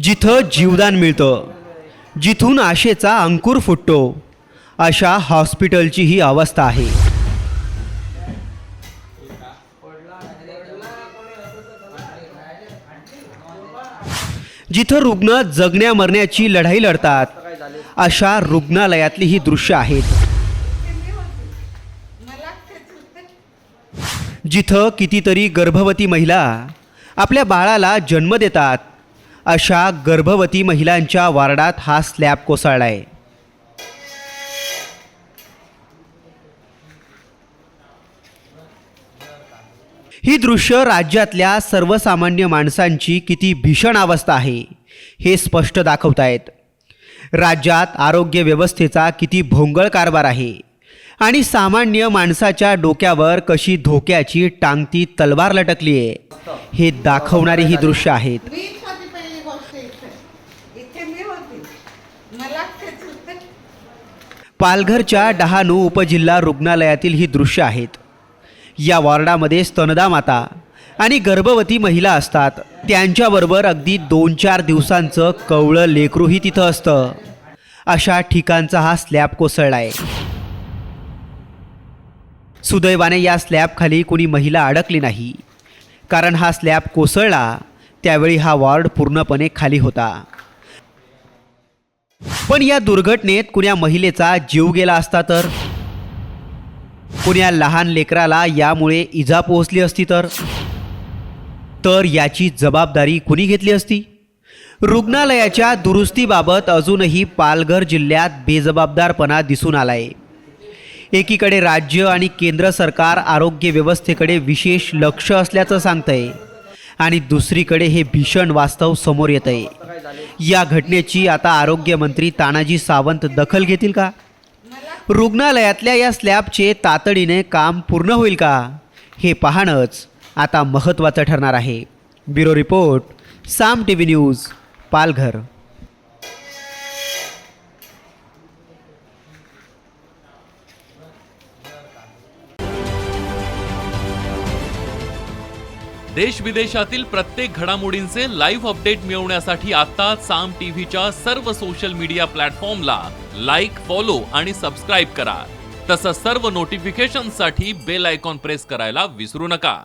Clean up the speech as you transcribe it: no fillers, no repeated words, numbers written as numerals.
जिथं जीवदान मिळतं, जिथून आशेचा अंकुर फुटतो, अशा हॉस्पिटलची ही अवस्था आहे. जिथं रुग्ण जगण्या मरण्याची लढाई लढतात, अशा रुग्णालयातली ही दृश्य आहेत. जिथं कितीतरी गर्भवती महिला आपल्या बाळाला जन्म देतात, अशा गर्भवती महिलांच्या वार्डात हा स्लॅब कोसळलाय. ही दृश्य राज्यातल्या सर्वसामान्य माणसांची किती भीषण अवस्था आहे हे स्पष्ट दाखवतायत. राज्यात आरोग्य व्यवस्थेचा किती भोंगळ कारभार आहे आणि सामान्य माणसाच्या डोक्यावर कशी धोक्याची टांगती तलवार लटकली आहे हे दाखवणारी ही दृश्य आहेत. पालघरच्या डहाणू उपजिल्हा रुग्णालयातील ही दृश्य आहेत. या वॉर्डामध्ये स्तनदा माता आणि गर्भवती महिला असतात. त्यांच्याबरोबर अगदी 2-4 दिवसांचं कवळं लेकरूही तिथं असतं. अशा ठिकाणचा हा स्लॅब कोसळला आहे. सुदैवाने या स्लॅबखाली कुणी महिला अडकली नाही, कारण हा स्लॅब कोसळला त्यावेळी हा वॉर्ड पूर्णपणे खाली होता. पण या दुर्घटनेत कुण्या महिलेचा जीव गेला असता तर, कुण्या लहान लेकराला यामुळे इजा पोहोचली असती तर याची जबाबदारी कुणी घेतली असती? रुग्णालयाच्या दुरुस्तीबाबत अजूनही पालघर जिल्ह्यात बेजबाबदारपणा दिसून आलाय. एकीकडे राज्य आणि केंद्र सरकार आरोग्य व्यवस्थेकडे विशेष लक्ष असल्याचं सांगतंय आणि दुसरीकडे हे भीषण वास्तव समोर येतंय. या घटनेची आता आरोग्यमंत्री तानाजी सावंत दखल घेतील का? रुग्णालयातल्या या स्लॅबचे तातडीने काम पूर्ण होईल का, हे पाहणंच आता महत्त्वाचं ठरणार आहे. ब्युरो रिपोर्ट, साम टीव्ही न्यूज, पालघर. देश विदेशातील प्रत्येक घडामोडींचे लाईव्ह अपडेट मिळवण्यासाठी आता साम टीव्हीच्या सर्व सोशल मीडिया प्लॅटफॉर्मला लाईक, फॉलो आणि सबस्क्राईब करा. तसंच सर्व नोटिफिकेशनसाठी बेल आयकॉन प्रेस करायला विसरू नका.